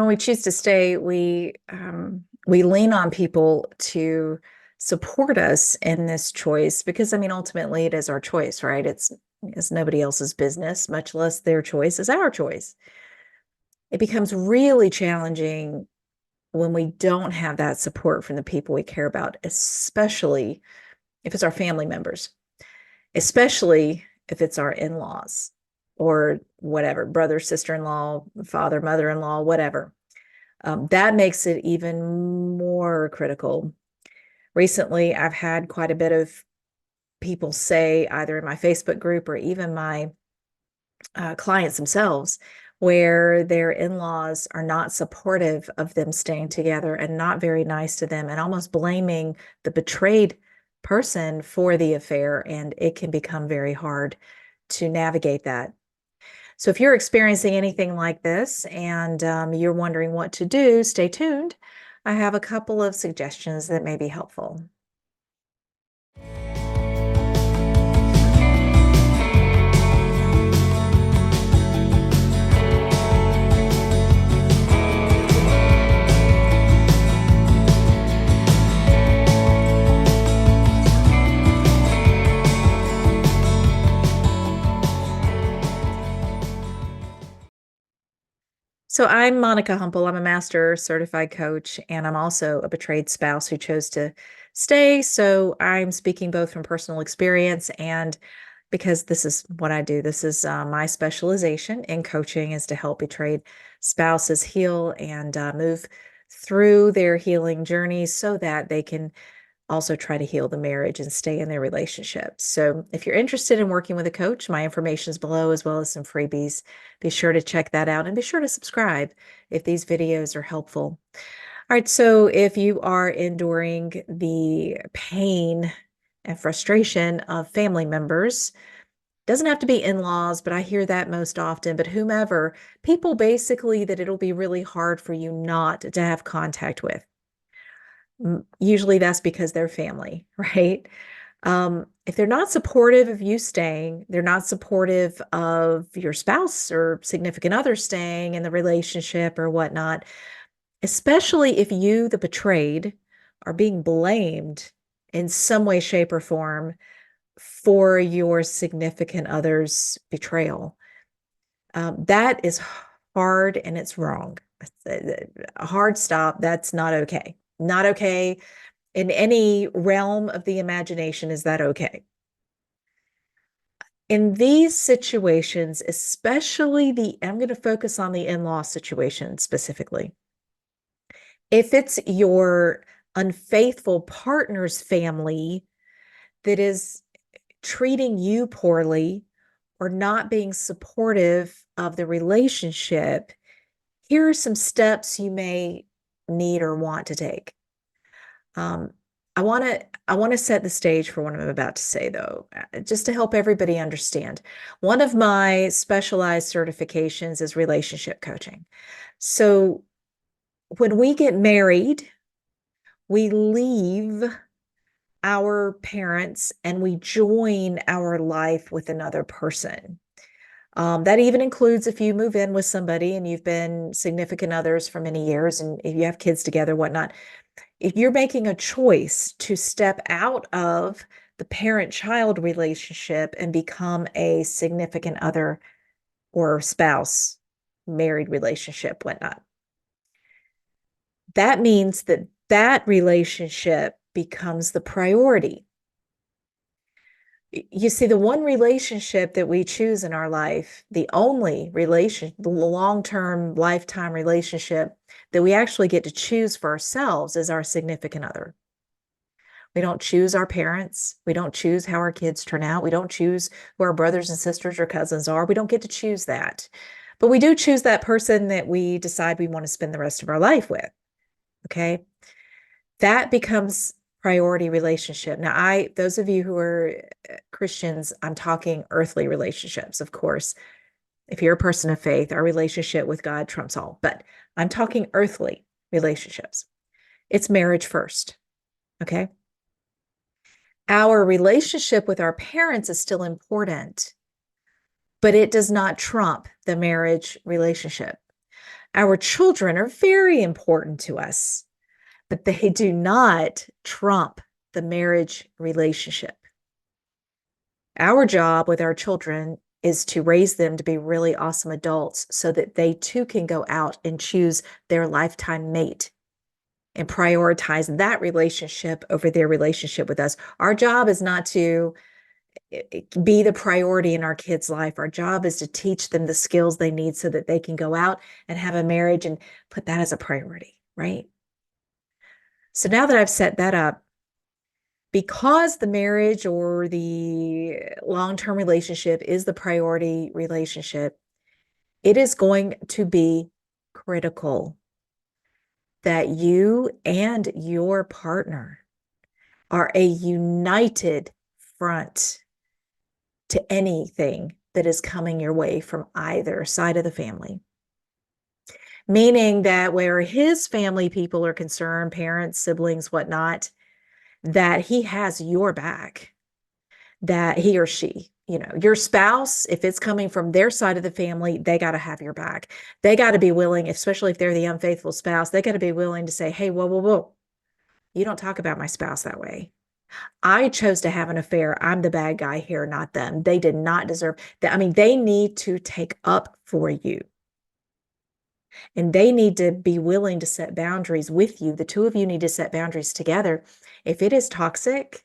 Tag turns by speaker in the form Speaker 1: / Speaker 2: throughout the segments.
Speaker 1: When we choose to stay, we lean on people to support us in this choice because, I mean, ultimately it is our choice, right? It's nobody else's business, much less their choice is our choice. It becomes really challenging when we don't have that support from the people we care about, especially if it's our family members, especially if it's our in-laws or whatever, brother, sister-in-law, father, mother-in-law, whatever. That makes it even more critical. Recently, I've had quite a bit of people say, either in my Facebook group or even my clients themselves, where their in-laws are not supportive of them staying together and not very nice to them and almost blaming the betrayed person for the affair. And it can become very hard to navigate that. So if you're experiencing anything like this and you're wondering what to do, stay tuned. I have a couple of suggestions that may be helpful. So I'm Monica Humple. I'm a master certified coach, and I'm also a betrayed spouse who chose to stay. So I'm speaking both from personal experience and because this is what I do. This is my specialization in coaching is to help betrayed spouses heal and move through their healing journeys so that they can also try to heal the marriage and stay in their relationship. So if you're interested in working with a coach, my information is below as well as some freebies. Be sure to check that out and be sure to subscribe if these videos are helpful. All right, so if you are enduring the pain and frustration of family members, doesn't have to be in-laws, but I hear that most often, but whomever, people basically that it'll be really hard for you not to have contact with. Usually that's because they're family, right? If they're not supportive of you staying, they're not supportive of your spouse or significant other staying in the relationship or whatnot, especially if you, the betrayed, are being blamed in some way, shape, or form for your significant other's betrayal. That is hard and it's wrong. A hard stop. That's not okay. Not okay in any realm of the imagination. Is that okay? In these situations, especially I'm going to focus on the in-law situation specifically. If it's your unfaithful partner's family that is treating you poorly or not being supportive of the relationship, here are some steps you may need or want to take. Um, I want to set the stage for what I'm about to say, though, just to help everybody understand. One of my specialized certifications is relationship coaching. So when we get married, we leave our parents and we join our life with another person. That even includes if you move in with somebody and you've been significant others for many years and if you have kids together, whatnot. If you're making a choice to step out of the parent-child relationship and become a significant other or spouse, married relationship, whatnot, that means that that relationship becomes the priority. You see, the one relationship that we choose in our life, the only the long-term lifetime relationship that we actually get to choose for ourselves is our significant other. We don't choose our parents. We don't choose how our kids turn out. We don't choose who our brothers and sisters or cousins are. We don't get to choose that. But we do choose that person that we decide we want to spend the rest of our life with. Okay. That becomes priority relationship. Now, those of you who are Christians, I'm talking earthly relationships, of course. If you're a person of faith, our relationship with God trumps all, but I'm talking earthly relationships. It's marriage first. Okay. Our relationship with our parents is still important, but it does not trump the marriage relationship. Our children are very important to us, but they do not trump the marriage relationship. Our job with our children is to raise them to be really awesome adults so that they too can go out and choose their lifetime mate and prioritize that relationship over their relationship with us. Our job is not to be the priority in our kids' life. Our job is to teach them the skills they need so that they can go out and have a marriage and put that as a priority, right? So now that I've set that up, because the marriage or the long-term relationship is the priority relationship, it is going to be critical that you and your partner are a united front to anything that is coming your way from either side of the family. Meaning that where his family people are concerned, parents, siblings, whatnot, that he has your back, that he or she, your spouse, if it's coming from their side of the family, they got to have your back. They got to be willing, especially if they're the unfaithful spouse, they got to be willing to say, hey, whoa, whoa, whoa, you don't talk about my spouse that way. I chose to have an affair. I'm the bad guy here, not them. They did not deserve that. I mean, they need to take up for you. And they need to be willing to set boundaries with you. The two of you need to set boundaries together. If it is toxic,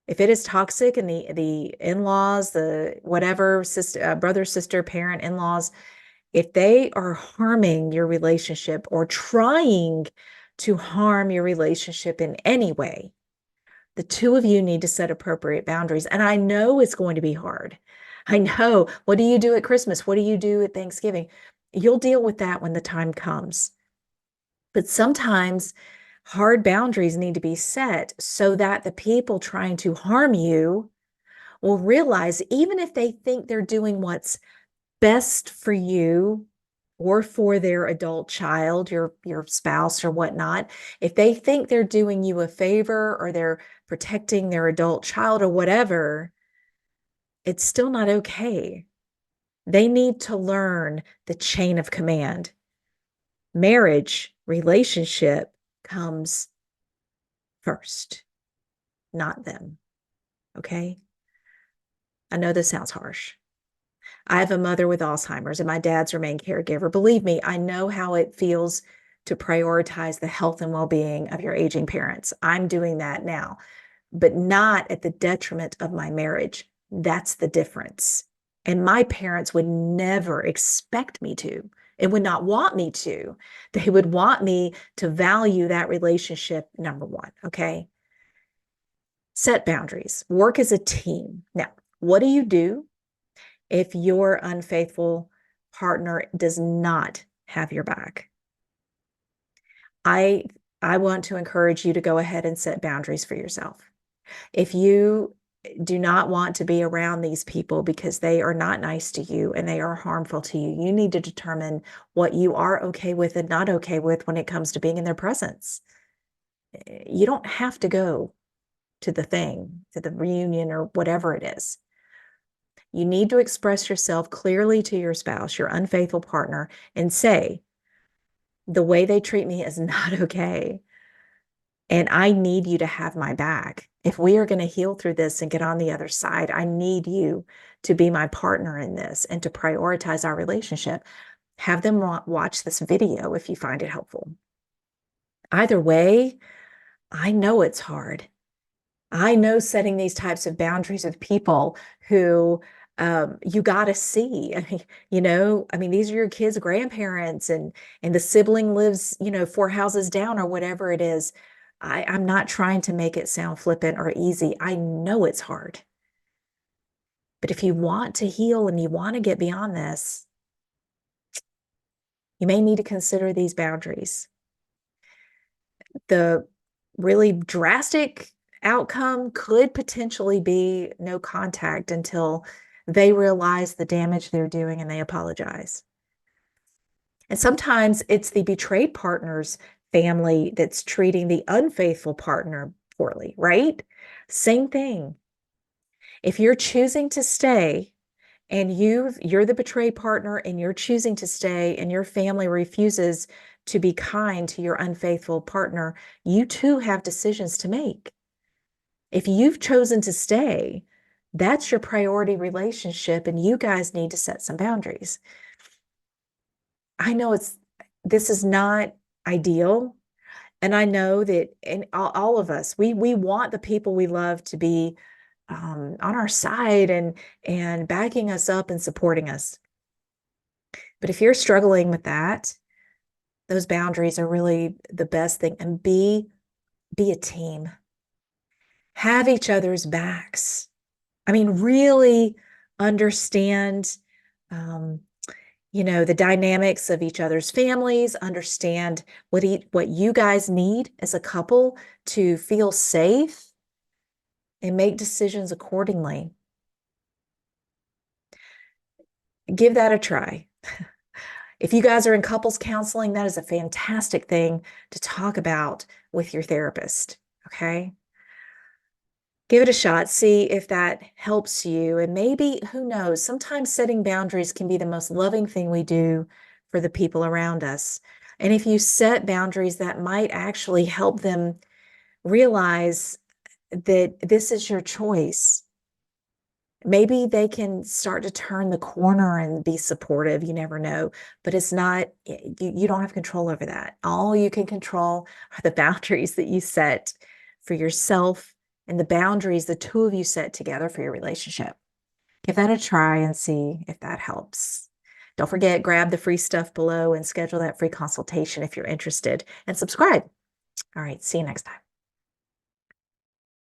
Speaker 1: and the in-laws, the whatever sister, brother, sister, parent, in-laws, if they are harming your relationship or trying to harm your relationship in any way, the two of you need to set appropriate boundaries. And I know it's going to be hard. I know. What do you do at Christmas? What do you do at Thanksgiving? You'll deal with that when the time comes. But sometimes hard boundaries need to be set so that the people trying to harm you will realize, even if they think they're doing what's best for you or for their adult child, your spouse or whatnot, if they think they're doing you a favor or they're protecting their adult child or whatever, it's still not okay. They need to learn the chain of command. Marriage, relationship comes first, not them. Okay? I know this sounds harsh. I have a mother with Alzheimer's and my dad's her main caregiver. Believe me, I know how it feels to prioritize the health and well-being of your aging parents. I'm doing that now, but not at the detriment of my marriage. That's the difference. And my parents would never expect me to and would not want me to. They would want me to value that relationship, number one, okay? Set boundaries, work as a team. Now, what do you do if your unfaithful partner does not have your back? I want to encourage you to go ahead and set boundaries for yourself. If you do not want to be around these people because they are not nice to you and they are harmful to you, you need to determine what you are okay with and not okay with when it comes to being in their presence. You don't have to go to the reunion or whatever it is. You need to express yourself clearly to your spouse, your unfaithful partner, and say, the way they treat me is not okay. And I need you to have my back. If we are going to heal through this and get on the other side, I need you to be my partner in this and to prioritize our relationship. Have them watch this video if you find it helpful. Either way, I know it's hard. I know setting these types of boundaries with people who you got to see. I mean, these are your kids' grandparents, and the sibling lives, 4 houses down or whatever it is. I'm not trying to make it sound flippant or easy. I know it's hard. But if you want to heal and you want to get beyond this, you may need to consider these boundaries. The really drastic outcome could potentially be no contact until they realize the damage they're doing and they apologize. And sometimes it's the betrayed partner's family that's treating the unfaithful partner poorly, right? Same thing. If you're choosing to stay and you're the betrayed partner and you're choosing to stay and your family refuses to be kind to your unfaithful partner, you too have decisions to make. If you've chosen to stay, that's your priority relationship and you guys need to set some boundaries. I know this is not ideal. And I know that in all of us, we want the people we love to be on our side and backing us up and supporting us. But if you're struggling with that, those boundaries are really the best thing. And be a team. Have each other's backs. I mean, really understand um, the dynamics of each other's families, understand what you guys need as a couple to feel safe and make decisions accordingly. Give that a try. If you guys are in couples counseling, that is a fantastic thing to talk about with your therapist. Okay. Give it a shot, see if that helps you. And maybe, who knows, sometimes setting boundaries can be the most loving thing we do for the people around us. And if you set boundaries, that might actually help them realize that this is your choice. Maybe they can start to turn the corner and be supportive. You never know, but it's not, you don't have control over that. All you can control are the boundaries that you set for yourself and the boundaries the two of you set together for your relationship. Give that a try and see if that helps. Don't forget, grab the free stuff below and schedule that free consultation if you're interested and subscribe. All right, see you next time.